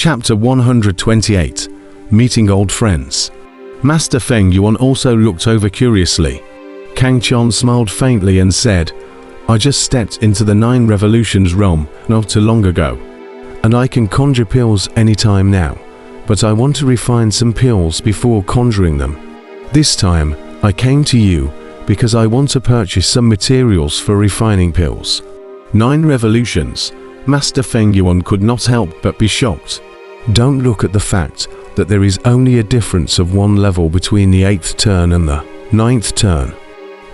Chapter 128. Meeting Old Friends. Master Feng Yuan also looked over curiously. Kang Chon smiled faintly and said, I just stepped into the 9 revolutions realm not too long ago, and I can conjure pills anytime now, but I want to refine some pills before conjuring them. This time, I came to you because I want to purchase some materials for refining pills. 9 revolutions. Master Feng Yuan could not help but be shocked. Don't look at the fact that there is only a difference of 1 level between the 8th turn and the 9th turn.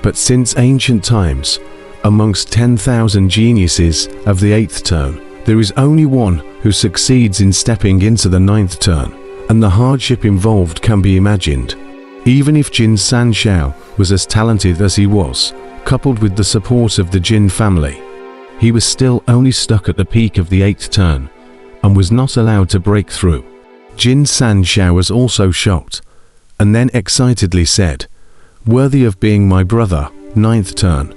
But since ancient times, amongst 10,000 geniuses of the 8th turn, there is only one who succeeds in stepping into the 9th turn, and the hardship involved can be imagined. Even if Jin Sanshao was as talented as he was, coupled with the support of the Jin family, he was still only stuck at the peak of the 8th turn, and was not allowed to break through. Jin Sanshao was also shocked, and then excitedly said, Worthy of being my brother, 9th turn.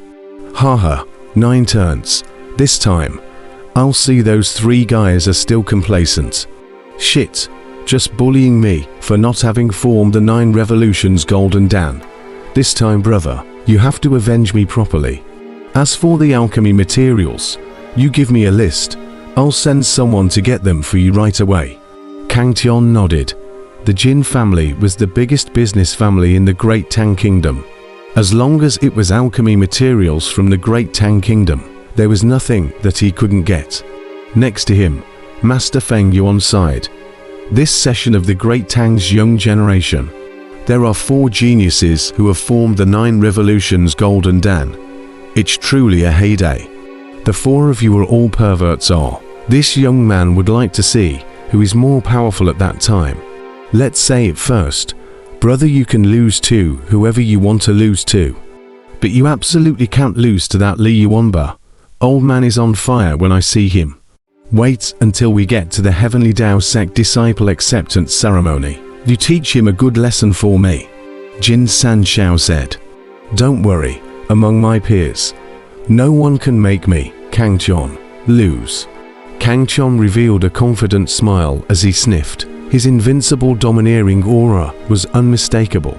Haha, 9 turns. This time, I'll see those 3 guys are still complacent. Shit, just bullying me for not having formed the 9 revolutions Golden Dan. This time, brother, you have to avenge me properly. As for the alchemy materials, you give me a list. I'll send someone to get them for you right away. Kang Tian nodded. The Jin family was the biggest business family in the Great Tang Kingdom. As long as it was alchemy materials from the Great Tang Kingdom, there was nothing that he couldn't get. Next to him, Master Feng Yuan sighed. This session of the Great Tang's young generation, there are 4 geniuses who have formed the 9 revolutions Golden Dan. It's truly a heyday. The 4 of you are all perverts are. This young man would like to see who is more powerful at that time. Let's say it first. Brother, you can lose to whoever you want to lose to. But you absolutely can't lose to that Li Yuanba. Old man is on fire when I see him. Wait until we get to the Heavenly Dao Sect Disciple Acceptance Ceremony. You teach him a good lesson for me. Jin Sanshao said. Don't worry, among my peers, no one can make me, Kang Chon, lose. Kang Chon revealed a confident smile as he sniffed. His invincible domineering aura was unmistakable.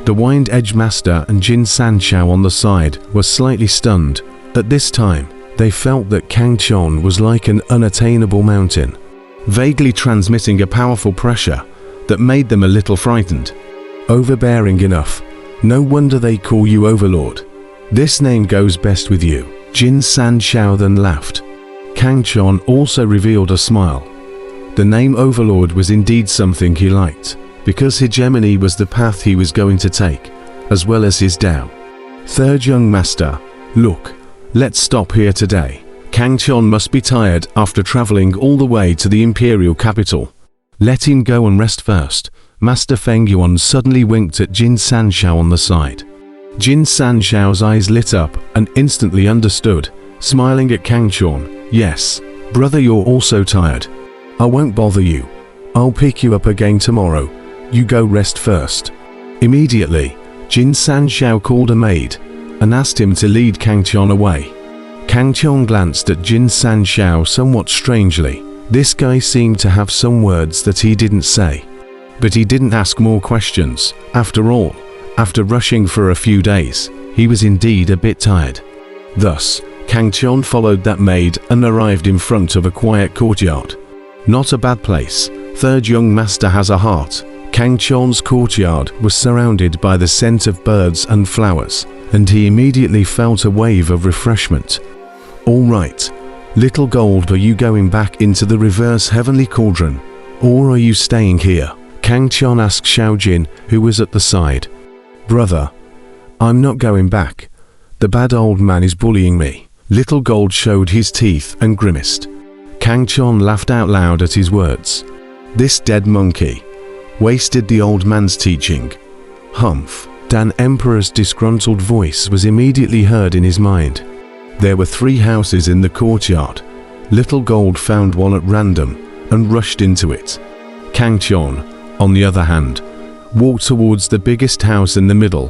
The Wind Edge Master and Jin Sanshao on the side were slightly stunned. At this time, they felt that Kang Chon was like an unattainable mountain, vaguely transmitting a powerful pressure that made them a little frightened. Overbearing enough. No wonder they call you Overlord. This name goes best with you. Jin Sanshao then laughed. Kang Chon also revealed a smile. The name Overlord was indeed something he liked, because hegemony was the path he was going to take, as well as his Dao. Third young master, look, let's stop here today. Kang Chon must be tired after traveling all the way to the imperial capital. Let him go and rest first. Master Feng Yuan suddenly winked at Jin Sanshao on the side. Jin Sanshao's eyes lit up and instantly understood, smiling at Kang Chon. Yes, brother, you're also tired. I won't bother you. I'll pick you up again tomorrow. You go rest first. Immediately, Jin Sanshao called a maid and asked him to lead Kang Chon away. Kang Chon glanced at Jin Sanshao somewhat strangely. This guy seemed to have some words that he didn't say. But he didn't ask more questions. After all, after rushing for a few days, he was indeed a bit tired. Thus, Kang Chon followed that maid and arrived in front of a quiet courtyard. Not a bad place. Third young master has a heart. Kang Chon's courtyard was surrounded by the scent of birds and flowers, and he immediately felt a wave of refreshment. All right, little gold, are you going back into the reverse heavenly cauldron, or are you staying here? Kang Chon asked Xiao Jin, who was at the side. Brother, I'm not going back. The bad old man is bullying me. Little Gold showed his teeth and grimaced. Kang Chon laughed out loud at his words. This dead monkey wasted the old man's teaching. Humph. Dan Emperor's disgruntled voice was immediately heard in his mind. There were 3 houses in the courtyard. Little Gold found one at random and rushed into it. Kang Chon, on the other hand, walked towards the biggest house in the middle.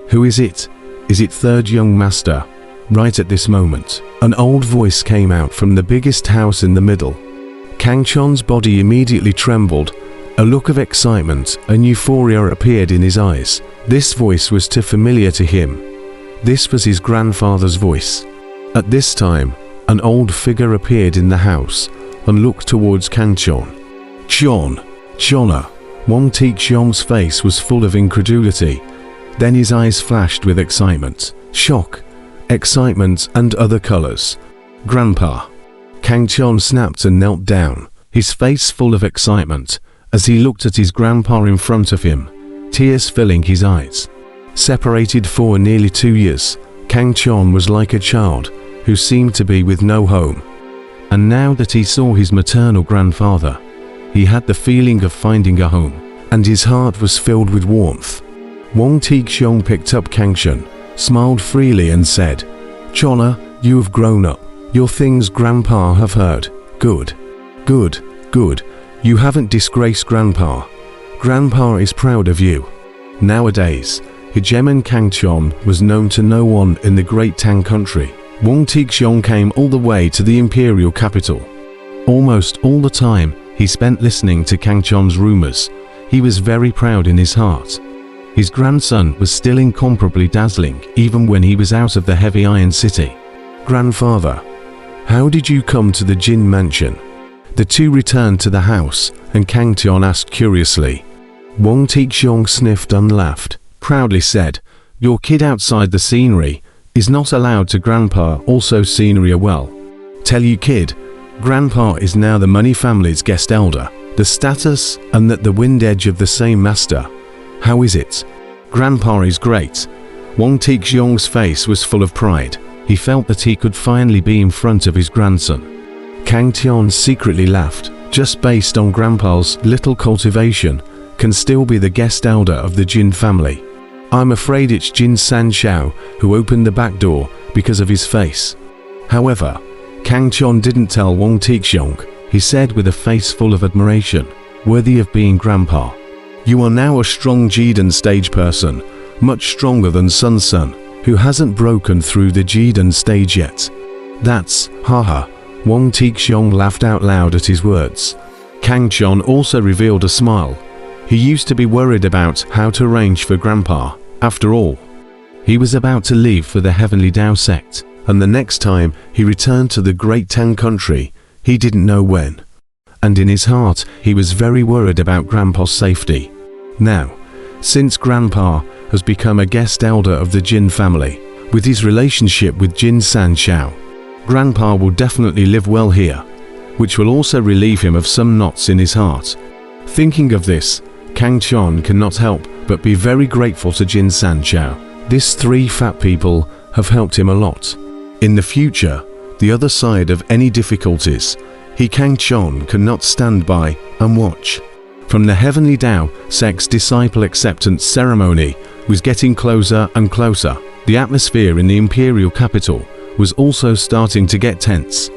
Who is it? Is it third young master? Right at this moment, an old voice came out from the biggest house in the middle. Kang Chon's body immediately trembled. A look of excitement and euphoria appeared in his eyes. This voice was too familiar to him. This was his grandfather's voice. At this time, an old figure appeared in the house and looked towards Kang Chon. Chona. Wang Tixiong's face was full of incredulity. Then his eyes flashed with excitement, shock, excitement and other colors. Grandpa. Kang Chon snapped and knelt down, his face full of excitement, as he looked at his grandpa in front of him, tears filling his eyes. Separated for nearly 2 years, Kang Chon was like a child who seemed to be with no home. And now that he saw his maternal grandfather, he had the feeling of finding a home, and his heart was filled with warmth. Wang Tixiong picked up Kang Chon, smiled freely and said, "Chona, you have grown up. Your things Grandpa have heard. Good. You haven't disgraced Grandpa. Grandpa is proud of you." Nowadays, hegemon Kang Chon was known to no one in the Great Tang country. Wang Tixiong came all the way to the imperial capital. Almost all the time he spent listening to Kang Chon's rumors. He was very proud in his heart. His grandson was still incomparably dazzling even when he was out of the heavy iron city. "Grandfather, how did you come to the Jin mansion?" The two returned to the house, and Kang Chon asked curiously. Wang Tixiong sniffed and laughed, proudly said, "Your kid outside the scenery is not allowed to Grandpa also scenery well. Tell you kid, Grandpa is now the Money family's guest elder, the status and that the wind edge of the same master. How is it? Grandpa is great." Wang Tixiong's face was full of pride. He felt that he could finally be in front of his grandson. Kang Chon secretly laughed. Just based on Grandpa's little cultivation, can still be the guest elder of the Jin family. I'm afraid it's Jin Sanxiao who opened the back door because of his face. However, Kang Chon didn't tell Wang Tixiong. He said with a face full of admiration, "Worthy of being Grandpa. You are now a strong Jidan stage person, much stronger than Sun's son, who hasn't broken through the Jidan stage yet." "That's, haha." Wang Tixiong laughed out loud at his words. Kang Chon also revealed a smile. He used to be worried about how to arrange for Grandpa. After all, he was about to leave for the Heavenly Dao sect, and the next time he returned to the Great Tang country, he didn't know when. And in his heart, he was very worried about Grandpa's safety. Now, since Grandpa has become a guest elder of the Jin family, with his relationship with Jin Sanxiao, Grandpa will definitely live well here, which will also relieve him of some knots in his heart. Thinking of this, Kang Chon cannot help but be very grateful to Jin Sanxiao. These three fat people have helped him a lot. In the future, the other side of any difficulties, he Kang Chon cannot stand by and watch. From the Heavenly Dao sect's disciple acceptance ceremony was getting closer and closer. The atmosphere in the imperial capital was also starting to get tense.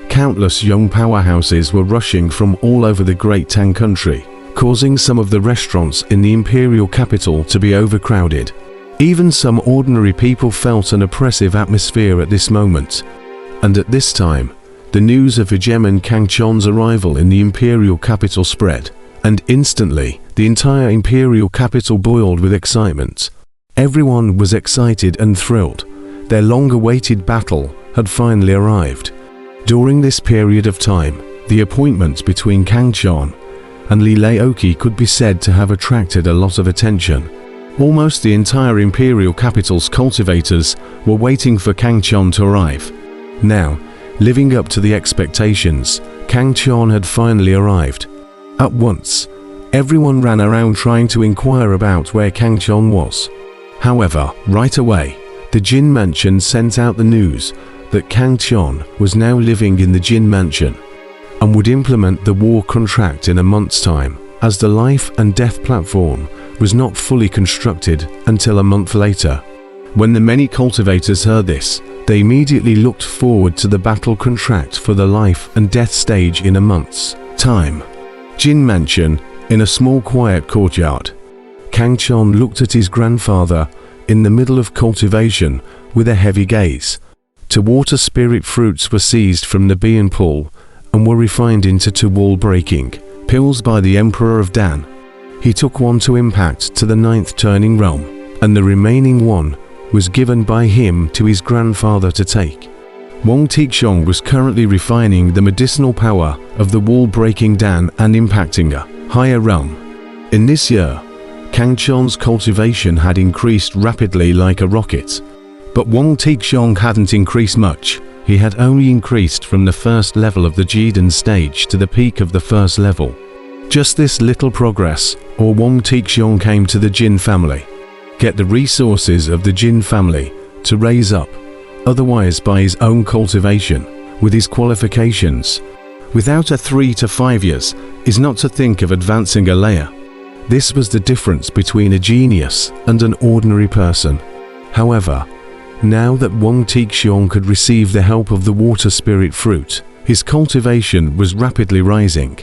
Countless young powerhouses were rushing from all over the Great Tang country, causing some of the restaurants in the imperial capital to be overcrowded. Even some ordinary people felt an oppressive atmosphere at this moment. And at this time, the news of hegemon Kang Chon's arrival in the imperial capital spread, and instantly the entire imperial capital boiled with excitement. Everyone was excited and thrilled. Their long-awaited battle had finally arrived. During this period of time, the appointment between Kang Chon and Li Laoki could be said to have attracted a lot of attention. Almost the entire imperial capital's cultivators were waiting for Kang Chon to arrive. Now, living up to the expectations, Kang Chon had finally arrived. At once, everyone ran around trying to inquire about where Kang Chon was. However, right away, the Jin Mansion sent out the news that Kang Chon was now living in the Jin Mansion and would implement the war contract in a month's time, as the life and death platform was not fully constructed until a month later. When the many cultivators heard this, they immediately looked forward to the battle contract for the life and death stage in a month's time. Jin Mansion, in a small quiet courtyard. Kang Chon looked at his grandfather in the middle of cultivation with a heavy gaze. 2 water spirit fruits were seized from the bean pool and were refined into 2 wall-breaking pills by the Emperor of Dan. He took one to impact to the 9th turning realm, and the remaining one was given by him to his grandfather to take. Wang Tixiong was currently refining the medicinal power of the wall-breaking Dan and impacting a higher realm. In this year, Kang Chon's cultivation had increased rapidly like a rocket. But Wang Tixiong hadn't increased much. He had only increased from the first level of the Jidan stage to the peak of the first level. Just this little progress, or Wang Tixiong came to the Jin family. Get the resources of the Jin family to raise up, otherwise by his own cultivation, with his qualifications. Without a 3 to 5 years, is not to think of advancing a layer. This was the difference between a genius and an ordinary person. However, now that Wang Tixiong could receive the help of the water spirit fruit, his cultivation was rapidly rising.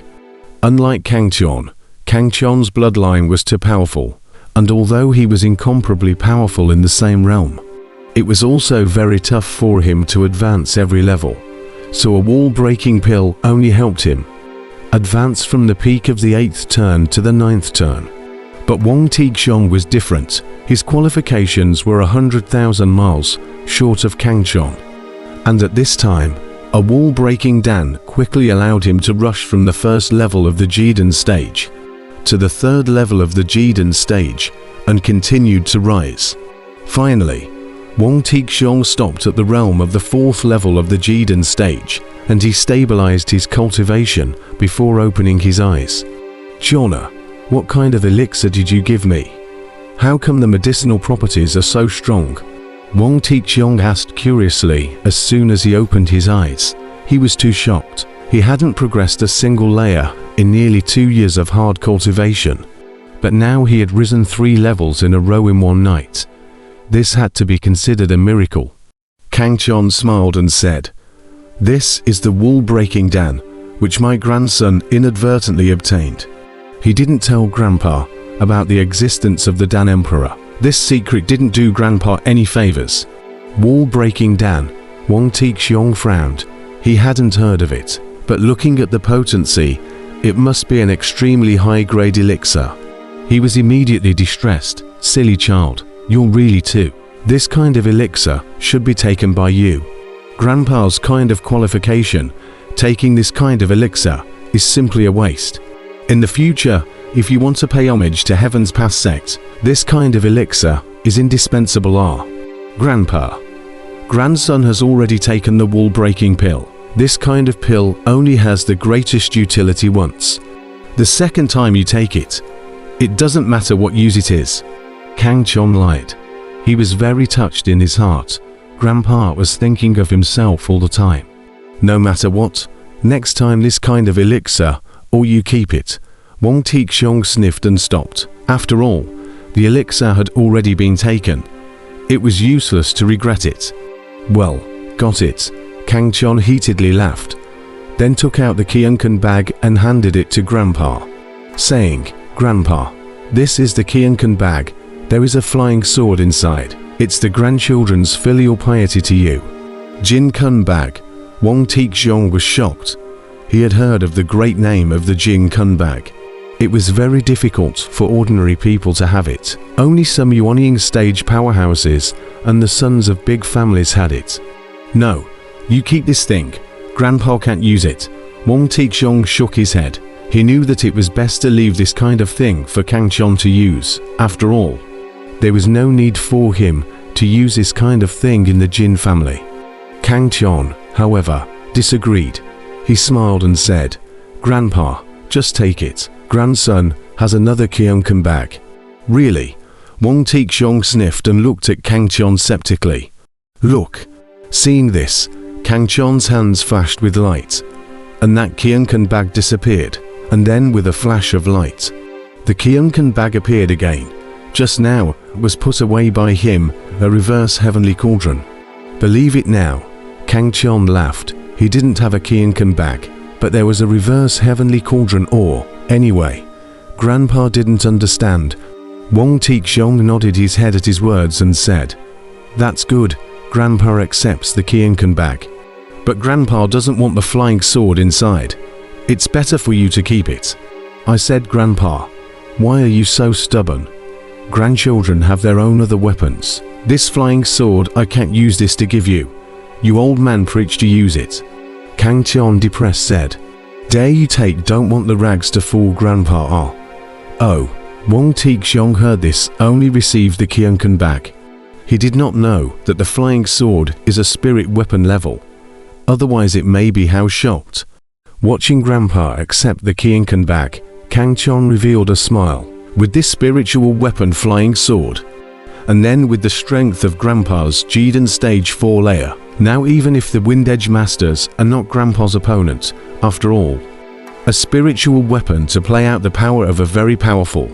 Unlike Kang Chon's bloodline was too powerful, and although he was incomparably powerful in the same realm, it was also very tough for him to advance every level, so a wall-breaking pill only helped him advance from the peak of the 8th turn to the 9th turn. But Wang Tixiong was different. His qualifications were 100,000 miles short of Kang Chon, and at this time, a wall-breaking Dan quickly allowed him to rush from the first level of the Jidan stage to the 3rd level of the Jidan stage and continued to rise. Finally, Wang Tixiong stopped at the realm of the 4th level of the Jidan stage, and he stabilized his cultivation before opening his eyes. "Chona, what kind of elixir did you give me? How come the medicinal properties are so strong?" Wang Tixiong asked curiously as soon as he opened his eyes. He was too shocked. He hadn't progressed a single layer in nearly 2 years of hard cultivation, but now he had risen 3 levels in a row in one night. This had to be considered a miracle. Kang Chon smiled and said, "This is the wall-breaking Dan, which my grandson inadvertently obtained." He didn't tell Grandpa about the existence of the Dan Emperor. This secret didn't do Grandpa any favors. Wall-breaking Dan, Wang Tixiong frowned. He hadn't heard of it, but looking at the potency, it must be an extremely high-grade elixir. He was immediately distressed. "Silly child, you're really too. This kind of elixir should be taken by you. Grandpa's kind of qualification, taking this kind of elixir, is simply a waste. In the future, if you want to pay homage to Heaven's Path sect, this kind of elixir is indispensable." Grandpa. Grandson has already taken the wall-breaking pill. This kind of pill only has the greatest utility once. The second time you take it, it doesn't matter what use it is. Kang Chon lied. He was very touched in his heart. Grandpa was thinking of himself all the time. No matter what, next time this kind of elixir, or you keep it. Wang Tixiong sniffed and stopped. After all, the elixir had already been taken. It was useless to regret it. "Well, got it." Kang Chon heatedly laughed, then took out the cyan-colored bag and handed it to Grandpa, saying, "Grandpa, this is the cyan-colored bag. There is a flying sword inside. It's the grandchildren's filial piety to you." Jin Kun bag. Wang Tixiong was shocked. He had heard of the great name of the Jin Kun bag. It was very difficult for ordinary people to have it. Only some Yuanying stage powerhouses and the sons of big families had it. "No, you keep this thing. Grandpa can't use it." Wang Tixiong shook his head. He knew that it was best to leave this kind of thing for Kang Chon to use. After all, there was no need for him to use this kind of thing in the Jin family. Kang Chon, however, disagreed. He smiled and said, "Grandpa, just take it. Grandson has another cyan-colored bag." "Really?" Wang Tixiong sniffed and looked at Kang Chon skeptically. "Look." Seeing this, Kang Chon's hands flashed with light, and that cyan-colored bag disappeared, and then with a flash of light, the cyan-colored bag appeared again. Just now, was put away by him, a reverse heavenly cauldron. "Believe it now." Kang Chon laughed. He didn't have a cyan-colored bag, but there was a reverse heavenly cauldron or, anyway. Grandpa didn't understand. Wang Tixiong nodded his head at his words and said, "That's good. Grandpa accepts the cyan-colored bag." But Grandpa doesn't want the flying sword inside. It's better for you to keep it. I said, Grandpa, why are you so stubborn? Grandchildren have their own other weapons. This flying sword, I can't use this to give you. You old man preached to use it. Kang Tian depressed said. Dare you take don't want the rags to fool Grandpa ah. Oh, Wang Tixiong heard this, only received the Qiankan back. He did not know that the flying sword is a spirit weapon level. Otherwise it may be how shocked. Watching Grandpa accept the Qiankan back, Kang Tian revealed a smile. With this spiritual weapon flying sword, and then with the strength of Grandpa's Jidan stage 4 layer. Now even if the Wind Edge Masters are not Grandpa's opponent, after all, a spiritual weapon to play out the power of a very powerful